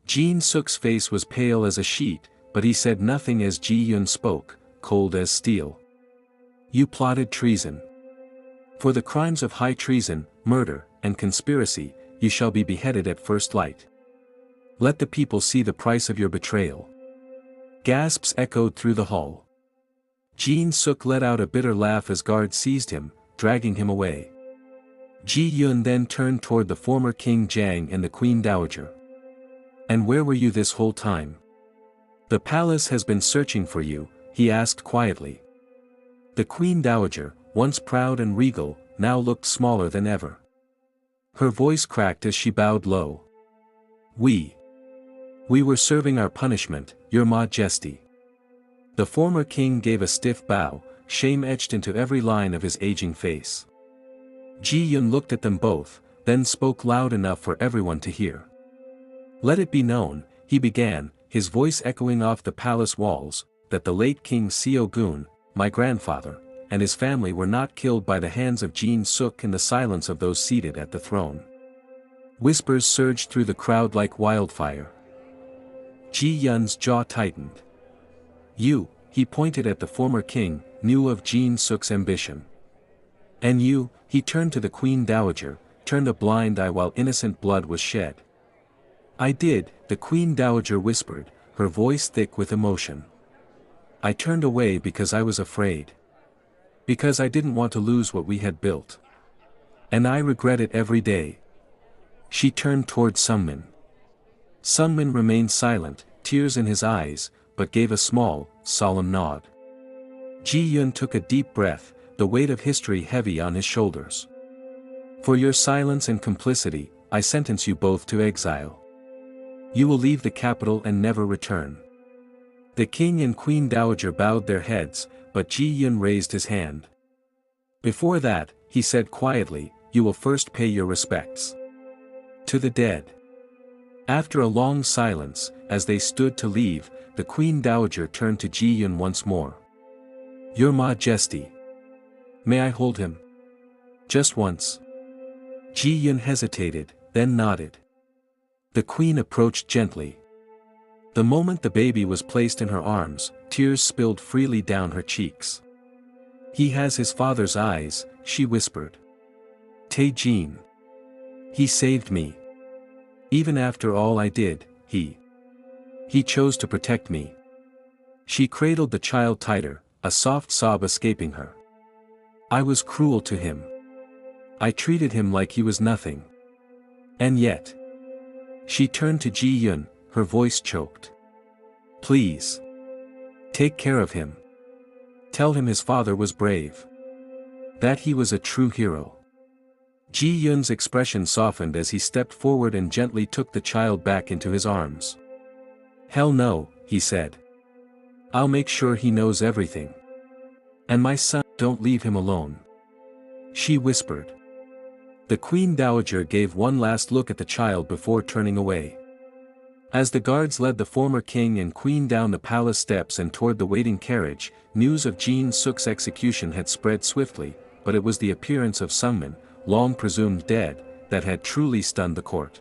Gene Suk's face was pale as a sheet, but he said nothing as Ji Yun spoke, cold as steel. You plotted treason. For the crimes of high treason, murder, and conspiracy, you shall be beheaded at first light. Let the people see the price of your betrayal. Gasps echoed through the hall. Gene Suk let out a bitter laugh as guards seized him, dragging him away. Ji Yun then turned toward the former King Jiang and the Queen Dowager. And where were you this whole time? The palace has been searching for you, he asked quietly. The Queen Dowager, once proud and regal, now looked smaller than ever. Her voice cracked as she bowed low. We were serving our punishment, Your Majesty. The former king gave a stiff bow, shame etched into every line of his aging face. Ji Yun looked at them both, then spoke loud enough for everyone to hear. Let it be known, he began, his voice echoing off the palace walls, that the late King Seo-gun, my grandfather, and his family were not killed by the hands of Gene Suk in the silence of those seated at the throne. Whispers surged through the crowd like wildfire. Ji Yun's jaw tightened. You, he pointed at the former king, knew of Gene Suk's ambition. And you, he turned to the Queen Dowager, turned a blind eye while innocent blood was shed. I did, the Queen Dowager whispered, her voice thick with emotion. I turned away because I was afraid. Because I didn't want to lose what we had built. And I regret it every day. She turned toward Sunman. Sunman remained silent, tears in his eyes, but gave a small, solemn nod. Ji Yun took a deep breath, the weight of history heavy on his shoulders. For your silence and complicity, I sentence you both to exile. You will leave the capital and never return. The king and Queen Dowager bowed their heads, but Ji Yun raised his hand. Before that, he said quietly, you will first pay your respects. To the dead. After a long silence, as they stood to leave, the Queen Dowager turned to Ji Yun once more. Your Majesty. May I hold him? Just once. Ji Yun hesitated, then nodded. The Queen approached gently. The moment the baby was placed in her arms, tears spilled freely down her cheeks. He has his father's eyes, she whispered. Tae-jin. He saved me. Even after all I did, he chose to protect me. She cradled the child tighter, a soft sob escaping her. I was cruel to him. I treated him like he was nothing. And yet. She turned to Ji Yun, her voice choked. Please. Take care of him. Tell him his father was brave. That he was a true hero. Ji Yun's expression softened as he stepped forward and gently took the child back into his arms. Hell no, he said. I'll make sure he knows everything. And my son, don't leave him alone. She whispered. The Queen Dowager gave one last look at the child before turning away. As the guards led the former king and queen down the palace steps and toward the waiting carriage, news of Gene Suk's execution had spread swiftly, but it was the appearance of Sunman, long presumed dead, that had truly stunned the court.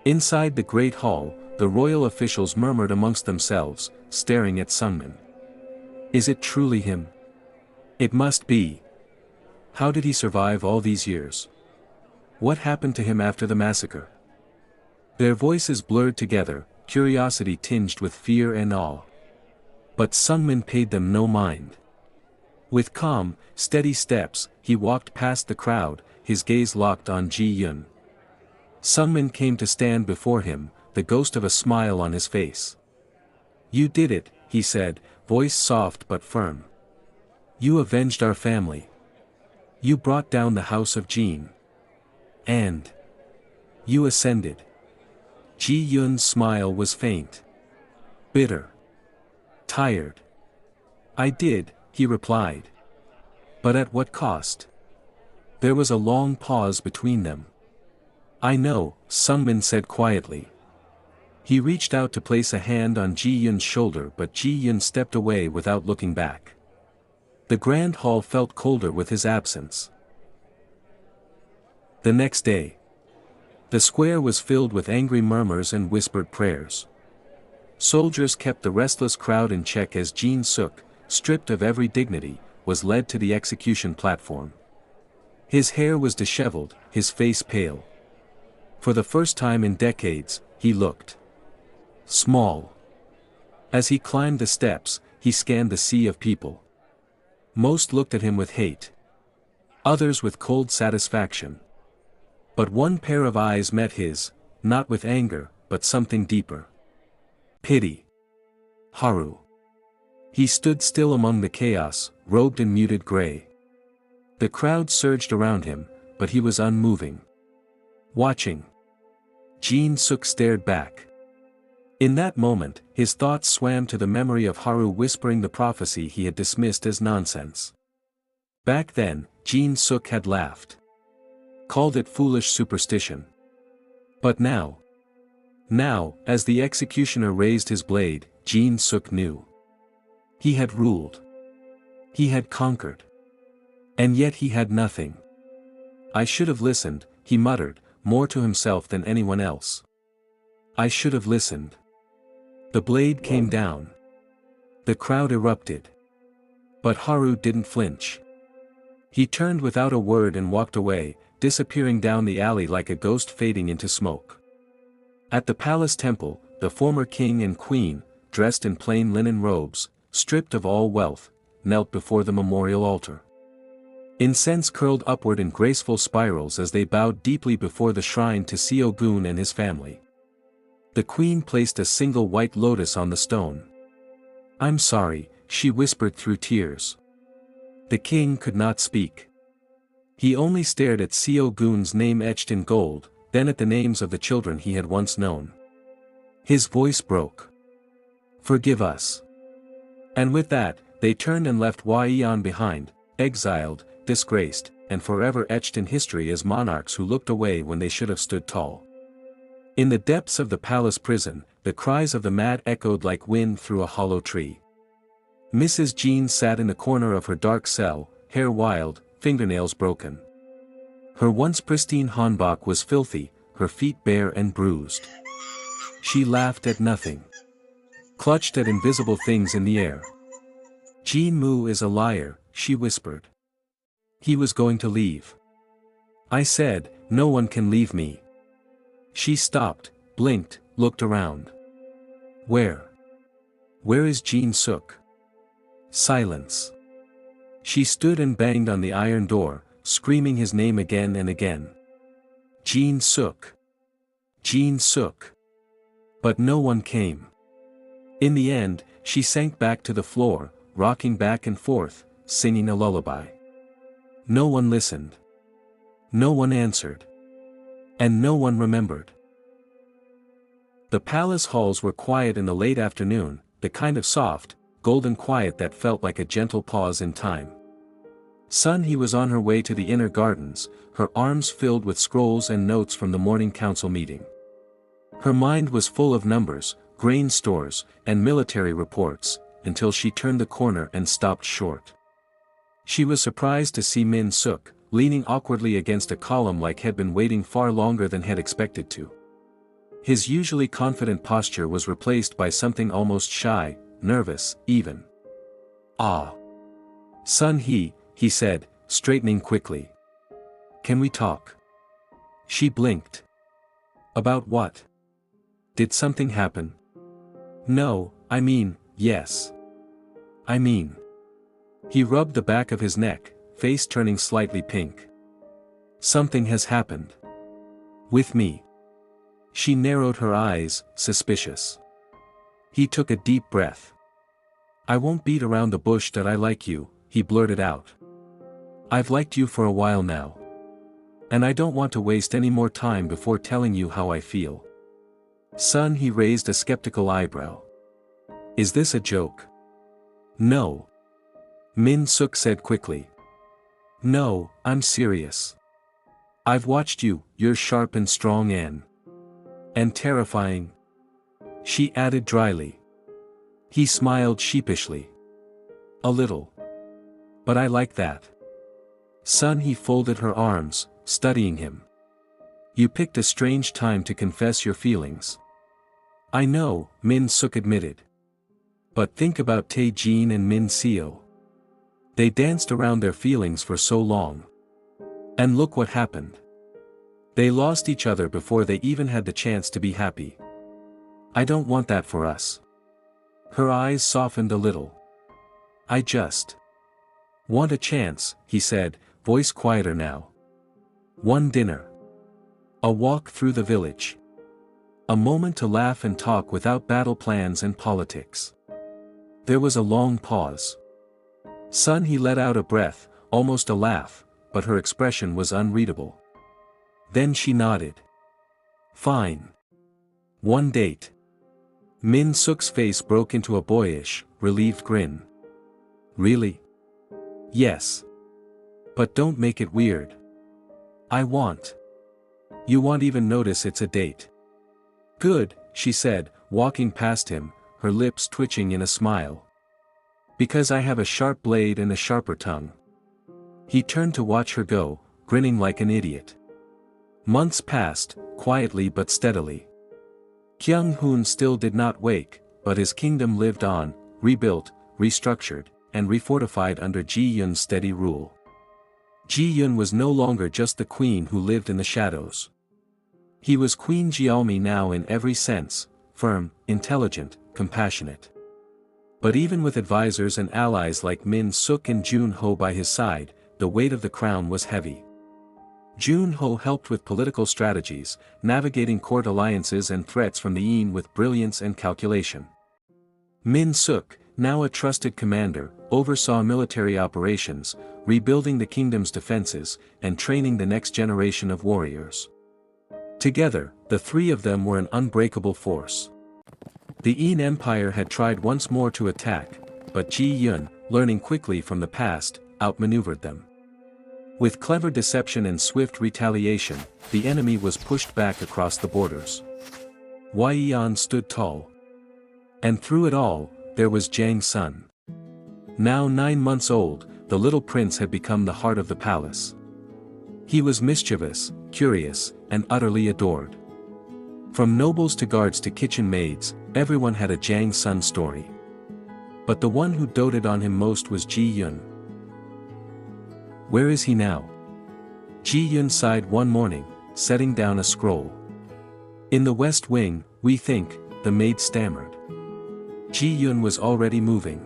Inside the great hall, the royal officials murmured amongst themselves, staring at Sunman. Is it truly him? It must be. How did he survive all these years? What happened to him after the massacre? Their voices blurred together, curiosity tinged with fear and awe. But Sunman paid them no mind. With calm, steady steps, he walked past the crowd, his gaze locked on Ji Yun. Sunman came to stand before him, the ghost of a smile on his face. You did it, he said, voice soft but firm. You avenged our family. You brought down the house of Gene. And you ascended. Ji Yun's smile was faint. Bitter. Tired. I did, he replied. But at what cost? There was a long pause between them. I know, Sunman said quietly. He reached out to place a hand on Ji Yun's shoulder, but Ji Yun stepped away without looking back. The grand hall felt colder with his absence. The next day. The square was filled with angry murmurs and whispered prayers. Soldiers kept the restless crowd in check as Gene Suk, stripped of every dignity, was led to the execution platform. His hair was disheveled, his face pale. For the first time in decades, he looked small. As he climbed the steps, he scanned the sea of people. Most looked at him with hate. Others with cold satisfaction. But one pair of eyes met his, not with anger, but something deeper. Pity. Haru. He stood still among the chaos, robed in muted gray. The crowd surged around him, but he was unmoving. Watching. Gene Suk stared back. In that moment, his thoughts swam to the memory of Haru whispering the prophecy he had dismissed as nonsense. Back then, Gene Suk had laughed. Called it foolish superstition. But now, as the executioner raised his blade, Gene Suk knew. He had ruled. He had conquered. And yet he had nothing. I should have listened, he muttered, more to himself than anyone else. I should have listened. The blade came down. The crowd erupted. But Haru didn't flinch. He turned without a word and walked away, disappearing down the alley like a ghost fading into smoke. At the palace temple, the former king and queen, dressed in plain linen robes, stripped of all wealth, knelt before the memorial altar. Incense curled upward in graceful spirals as they bowed deeply before the shrine to Seo-gun and his family. The queen placed a single white lotus on the stone. "I'm sorry," she whispered through tears. The king could not speak. He only stared at Seo-gun's name etched in gold, then at the names of the children he had once known. His voice broke. "Forgive us." And with that, they turned and left Yeon behind, exiled, disgraced, and forever etched in history as monarchs who looked away when they should have stood tall. In the depths of the palace prison, the cries of the mad echoed like wind through a hollow tree. Mrs. Jean sat in the corner of her dark cell, hair wild, fingernails broken. Her once pristine hanbok was filthy, her feet bare and bruised. She laughed at nothing. Clutched at invisible things in the air. "Jin Moo is a liar," she whispered. "He was going to leave. I said, no one can leave me." She stopped, blinked, looked around. Where is Gene Suk? Silence. She stood and banged on the iron door, screaming his name again and again. Gene Suk. Gene Suk. But no one came. In the end, she sank back to the floor, rocking back and forth, singing a lullaby. No one listened. No one answered. And no one remembered. The palace halls were quiet in the late afternoon, the kind of soft, golden quiet that felt like a gentle pause in time. He was on her way to the inner gardens, her arms filled with scrolls and notes from the morning council meeting. Her mind was full of numbers, grain stores, and military reports, until she turned the corner and stopped short. She was surprised to see Min Suk, leaning awkwardly against a column like he'd been waiting far longer than had expected to. His usually confident posture was replaced by something almost shy, nervous, even. "Ah. Son, he said, straightening quickly. "Can we talk?" She blinked. "About what? Did something happen?" "No, I mean, yes. I mean." He rubbed the back of his neck, face turning slightly pink. "Something has happened. With me." She narrowed her eyes, suspicious. He took a deep breath. "I won't beat around the bush that I like you," he blurted out. "I've liked you for a while now. And I don't want to waste any more time before telling you how I feel." "Son," he raised a skeptical eyebrow. "Is this a joke?" "No." Min Suk said quickly. "No, I'm serious. I've watched you, you're sharp and strong and terrifying." She added dryly. He smiled sheepishly. "A little. But I like that." "Son," he folded her arms, studying him. You picked a strange time to confess your feelings. I know, Min Suk admitted. But think about Tae-jin and Min Seo. They danced around their feelings for so long. And look what happened. They lost each other before they even had the chance to be happy. I don't want that for us. Her eyes softened a little. I just want a chance, he said, voice quieter now. One dinner. A walk through the village. A moment to laugh and talk without battle plans and politics. There was a long pause. Son, he let out a breath, almost a laugh, but her expression was unreadable. Then she nodded. Fine. One date. Min Suk's face broke into a boyish, relieved grin. Really? Yes. But don't make it weird. I want. You won't even notice it's a date. Good, she said, walking past him, her lips twitching in a smile. Because I have a sharp blade and a sharper tongue. He turned to watch her go, grinning like an idiot. Months passed, quietly but steadily. Kyung-hoon still did not wake, but his kingdom lived on, rebuilt, restructured, and refortified under Ji-yoon's steady rule. Ji-yoon was no longer just the queen who lived in the shadows. He was Queen Jeolmi now in every sense, firm, intelligent, compassionate. But even with advisors and allies like Min Suk and Jun-ho by his side, the weight of the crown was heavy. Jun-ho helped with political strategies, navigating court alliances and threats from the Ean with brilliance and calculation. Min Suk, now a trusted commander, oversaw military operations, rebuilding the kingdom's defenses, and training the next generation of warriors. Together, the three of them were an unbreakable force. The Ean Empire had tried once more to attack, but Ji-yoon, learning quickly from the past, outmaneuvered them. With clever deception and swift retaliation, the enemy was pushed back across the borders. Hwaiyan stood tall. And through it all, there was Jang Sun. Now 9 months old, the little prince had become the heart of the palace. He was mischievous, curious, and utterly adored. From nobles to guards to kitchen maids, everyone had a Jang Sun story. But the one who doted on him most was Ji-yoon. Where is he now? Ji-yoon sighed one morning, setting down a scroll. In the west wing, we think, the maid stammered. Ji-yoon was already moving.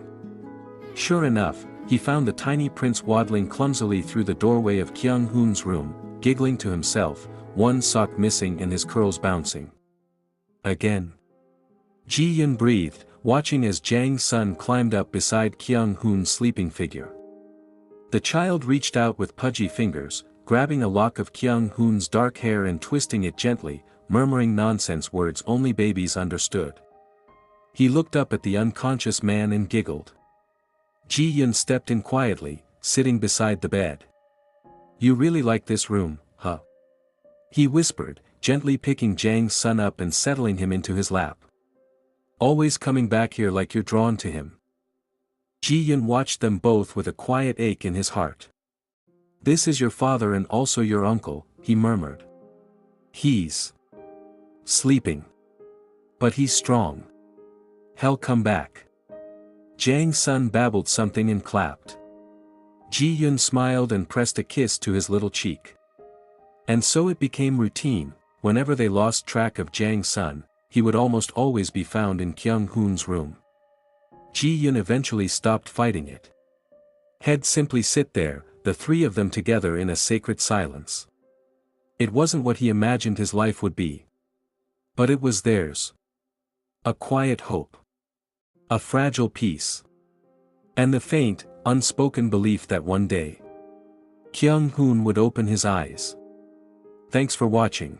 Sure enough, he found the tiny prince waddling clumsily through the doorway of Kyung-hoon's room, giggling to himself, one sock missing and his curls bouncing. Again. Ji-yoon breathed, watching as Jang Sun climbed up beside Kyung-hoon's sleeping figure. The child reached out with pudgy fingers, grabbing a lock of Kyung-hoon's dark hair and twisting it gently, murmuring nonsense words only babies understood. He looked up at the unconscious man and giggled. Ji-yoon stepped in quietly, sitting beside the bed. You really like this room, huh? He whispered, gently picking Jang Sun up and settling him into his lap. Always coming back here like you're drawn to him. Ji-yoon watched them both with a quiet ache in his heart. This is your father and also your uncle, he murmured. He's sleeping. But he's strong. He'll come back. Jang Sun babbled something and clapped. Ji-yoon smiled and pressed a kiss to his little cheek. And so it became routine, whenever they lost track of Jang Sun, he would almost always be found in Kyung-hoon's room. Ji-yoon eventually stopped fighting it. He'd simply sit there, the three of them together in a sacred silence. It wasn't what he imagined his life would be. But it was theirs. A quiet hope. A fragile peace. And the faint, unspoken belief that one day, Kyung-hoon would open his eyes. Thanks for watching.